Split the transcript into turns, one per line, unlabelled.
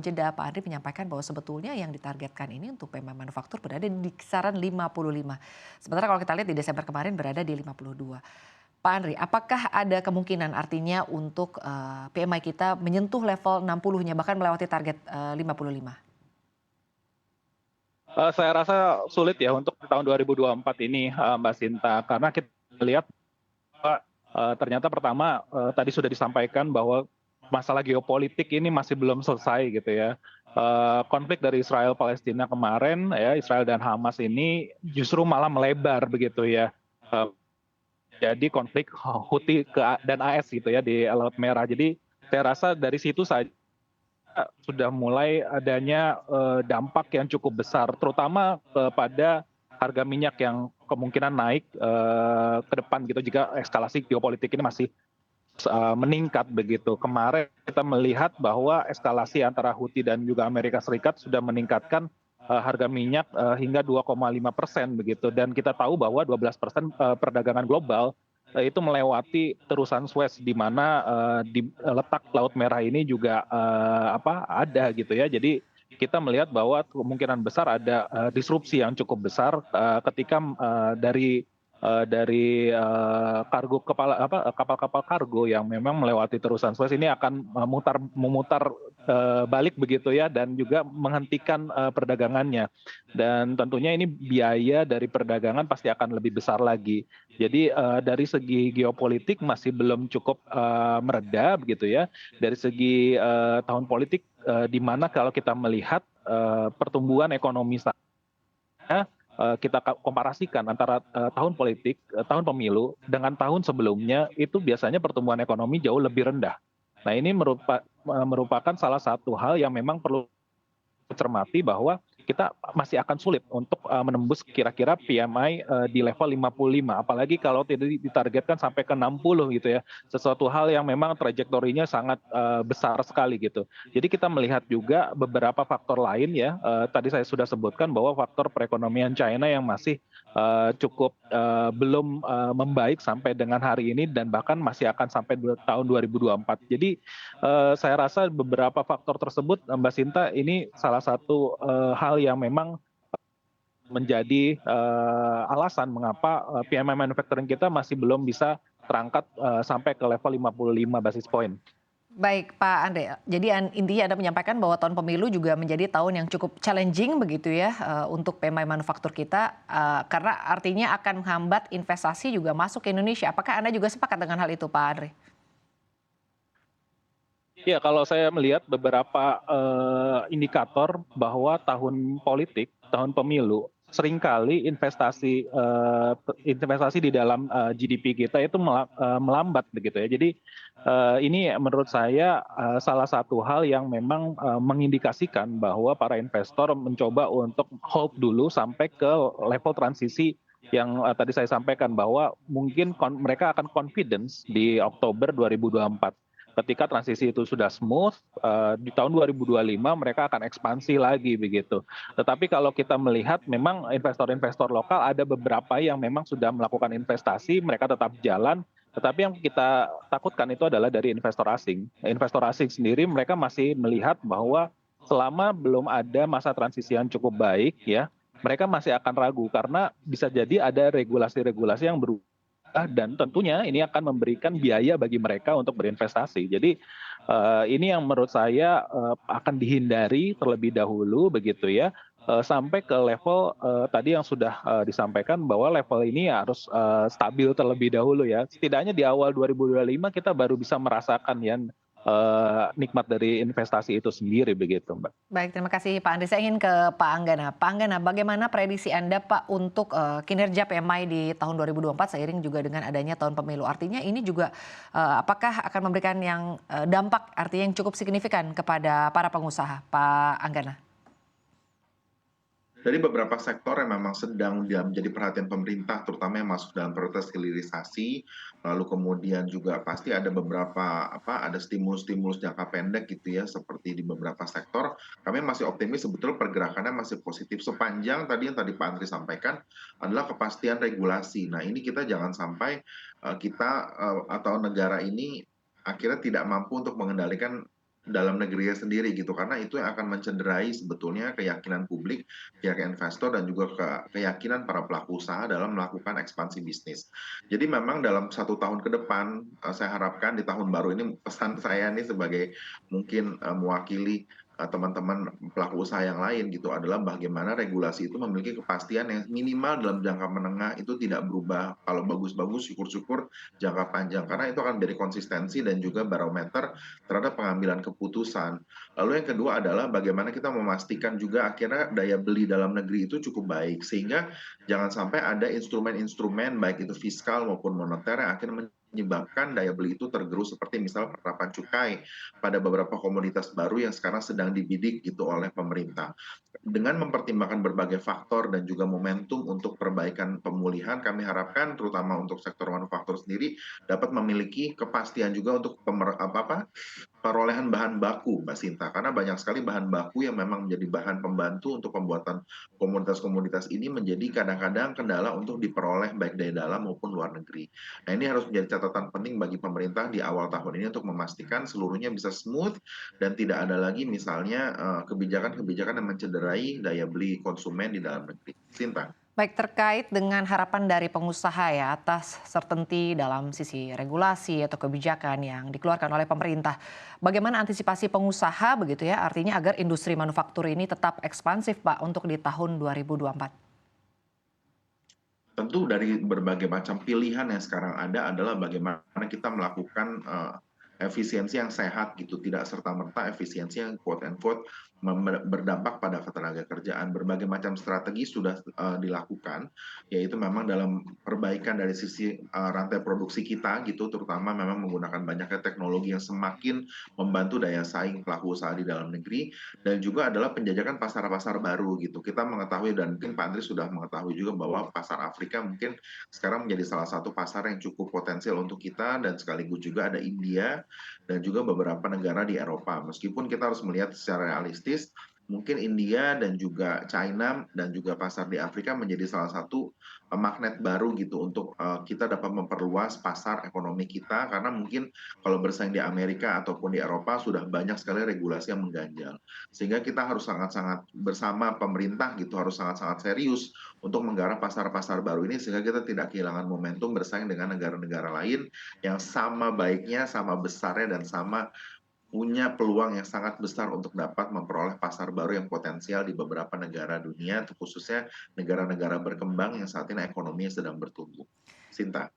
jeda, Pak Andri menyampaikan bahwa sebetulnya yang ditargetkan ini untuk PMI manufaktur berada di kisaran 55. Sementara kalau kita lihat di Desember kemarin berada di 52. Pak Andri, apakah ada kemungkinan artinya untuk PMI kita menyentuh level 60-nya bahkan melewati target 55?
Saya rasa sulit ya untuk tahun 2024 ini, Mbak Sinta, karena kita lihat bahwa ternyata pertama tadi sudah disampaikan bahwa masalah geopolitik ini masih belum selesai gitu ya. Konflik dari Israel Palestina kemarin ya, Israel dan Hamas ini justru malah melebar begitu ya. Eh, jadi konflik Houthi dan AS gitu ya di Laut Merah. Jadi saya rasa dari situ saja sudah mulai adanya dampak yang cukup besar, terutama kepada harga minyak yang kemungkinan naik ke depan gitu jika eskalasi geopolitik ini masih meningkat begitu. Kemarin kita melihat bahwa eskalasi antara Houthi dan juga Amerika Serikat sudah meningkatkan harga minyak hingga 2,5% begitu, dan kita tahu bahwa 12% perdagangan global itu melewati terusan Suez, di mana di letak Laut Merah ini juga ada gitu ya. Jadi kita melihat bahwa kemungkinan besar ada disrupsi yang cukup besar ketika dari kargo kapal-kapal kargo yang memang melewati terusan Suez ini akan memutar balik begitu ya, dan juga menghentikan perdagangannya, dan tentunya ini biaya dari perdagangan pasti akan lebih besar lagi. Jadi dari segi geopolitik masih belum cukup mereda begitu ya. Dari segi tahun politik, di mana kalau kita melihat pertumbuhan ekonomi kita komparasikan antara tahun politik, tahun pemilu dengan tahun sebelumnya, itu biasanya pertumbuhan ekonomi jauh lebih rendah. Nah, ini merupakan salah satu hal yang memang perlu cermati, bahwa kita masih akan sulit untuk menembus kira-kira PMI di level 55, apalagi kalau tidak ditargetkan sampai ke 60 gitu ya. Sesuatu hal yang memang trajektorinya sangat besar sekali gitu. Jadi kita melihat juga beberapa faktor lain ya. Tadi saya sudah sebutkan bahwa faktor perekonomian China yang masih cukup belum membaik sampai dengan hari ini, dan bahkan masih akan sampai tahun 2024. Jadi saya rasa beberapa faktor tersebut, Mbak Sinta, ini salah satu hal yang memang menjadi alasan mengapa PMI manufacturing kita masih belum bisa terangkat sampai ke level 55 basis point.
Baik Pak Andre, jadi intinya Anda menyampaikan bahwa tahun pemilu juga menjadi tahun yang cukup challenging begitu ya untuk PMI manufaktur kita karena artinya akan menghambat investasi juga masuk ke Indonesia. Apakah Anda juga sepakat dengan hal itu Pak Andre?
Ya, kalau saya melihat beberapa indikator bahwa tahun politik, tahun pemilu, seringkali investasi di dalam GDP kita itu melambat begitu ya. Jadi ini menurut saya salah satu hal yang memang mengindikasikan bahwa para investor mencoba untuk hold dulu sampai ke level transisi yang tadi saya sampaikan, bahwa mungkin mereka akan confidence di Oktober 2024. Ketika transisi itu sudah smooth, di tahun 2025 mereka akan ekspansi lagi begitu. Tetapi kalau kita melihat, memang investor-investor lokal ada beberapa yang memang sudah melakukan investasi, mereka tetap jalan, tetapi yang kita takutkan itu adalah dari investor asing. Investor asing sendiri mereka masih melihat bahwa selama belum ada masa transisi yang cukup baik ya, mereka masih akan ragu, karena bisa jadi ada regulasi-regulasi yang berubah, dan tentunya ini akan memberikan biaya bagi mereka untuk berinvestasi. Jadi ini yang menurut saya akan dihindari terlebih dahulu begitu ya, sampai ke level tadi yang sudah disampaikan, bahwa level ini harus stabil terlebih dahulu ya. Setidaknya di awal 2025 kita baru bisa merasakan ya nikmat dari investasi itu sendiri begitu, Mbak.
Baik, terima kasih Pak Andri. Saya ingin ke Pak Anggana. Pak Anggana, bagaimana prediksi Anda Pak untuk kinerja PMI di tahun 2024 seiring juga dengan adanya tahun pemilu? Artinya ini juga apakah akan memberikan yang dampak artinya yang cukup signifikan kepada para pengusaha, Pak Anggana?
Dari beberapa sektor yang memang sedang menjadi perhatian pemerintah, terutama yang masuk dalam prioritas hilirisasi, lalu kemudian juga pasti ada beberapa ada stimulus-stimulus jangka pendek gitu ya, seperti di beberapa sektor, kami masih optimis sebetulnya pergerakannya masih positif sepanjang tadi yang tadi Pak Andri sampaikan adalah kepastian regulasi. Nah, ini kita jangan sampai kita atau negara ini akhirnya tidak mampu untuk mengendalikan dalam negerinya sendiri gitu, karena itu yang akan mencederai sebetulnya keyakinan publik, pihak investor dan juga keyakinan para pelaku usaha dalam melakukan ekspansi bisnis. Jadi memang dalam 1 tahun ke depan, saya harapkan di tahun baru ini pesan saya nih sebagai mungkin, mewakili, teman-teman pelaku usaha yang lain gitu adalah bagaimana regulasi itu memiliki kepastian yang minimal dalam jangka menengah itu tidak berubah, kalau bagus-bagus syukur-syukur jangka panjang, karena itu akan menjadi konsistensi dan juga barometer terhadap pengambilan keputusan. Lalu yang kedua adalah bagaimana kita memastikan juga akhirnya daya beli dalam negeri itu cukup baik, sehingga jangan sampai ada instrumen-instrumen baik itu fiskal maupun moneter yang akhirnya menyebabkan daya beli itu tergerus seperti misal penerapan cukai pada beberapa komoditas baru yang sekarang sedang dibidik gitu oleh pemerintah. Dengan mempertimbangkan berbagai faktor dan juga momentum untuk perbaikan pemulihan, kami harapkan terutama untuk sektor manufaktur sendiri dapat memiliki kepastian juga untuk perolehan bahan baku, Mbak Sinta, karena banyak sekali bahan baku yang memang menjadi bahan pembantu untuk pembuatan komoditas-komoditas ini menjadi kadang-kadang kendala untuk diperoleh baik dari dalam maupun luar negeri. Nah, ini harus menjadi catatan penting bagi pemerintah di awal tahun ini untuk memastikan seluruhnya bisa smooth dan tidak ada lagi misalnya kebijakan-kebijakan yang mencederai daya beli konsumen di dalam negeri. Sinta.
Baik, terkait dengan harapan dari pengusaha ya atas certainty dalam sisi regulasi atau kebijakan yang dikeluarkan oleh pemerintah. Bagaimana antisipasi pengusaha begitu ya, artinya agar industri manufaktur ini tetap ekspansif Pak untuk di tahun 2024?
Tentu dari berbagai macam pilihan yang sekarang ada adalah bagaimana kita melakukan, efisiensi yang sehat gitu, tidak serta-merta efisiensi yang quote and quote berdampak pada ketenagakerjaan. Berbagai macam strategi sudah, dilakukan, yaitu memang dalam perbaikan dari sisi, rantai produksi kita gitu, terutama memang menggunakan banyaknya teknologi yang semakin membantu daya saing pelaku usaha di dalam negeri, dan juga adalah penjajakan pasar-pasar baru gitu. Kita mengetahui dan mungkin Pak Andri sudah mengetahui juga bahwa pasar Afrika mungkin sekarang menjadi salah satu pasar yang cukup potensial untuk kita dan sekaligus juga ada India dan juga beberapa negara di Eropa. Meskipun kita harus melihat secara realistis, mungkin India dan juga China dan juga pasar di Afrika menjadi salah satu magnet baru gitu untuk kita dapat memperluas pasar ekonomi kita karena mungkin kalau bersaing di Amerika ataupun di Eropa sudah banyak sekali regulasi yang mengganjal. Sehingga kita harus sangat-sangat bersama pemerintah gitu harus sangat-sangat serius untuk menggarap pasar-pasar baru ini sehingga kita tidak kehilangan momentum bersaing dengan negara-negara lain yang sama baiknya, sama besarnya dan sama punya peluang yang sangat besar untuk dapat memperoleh pasar baru yang potensial di beberapa negara dunia, khususnya negara-negara berkembang yang saat ini ekonominya sedang bertumbuh. Sinta.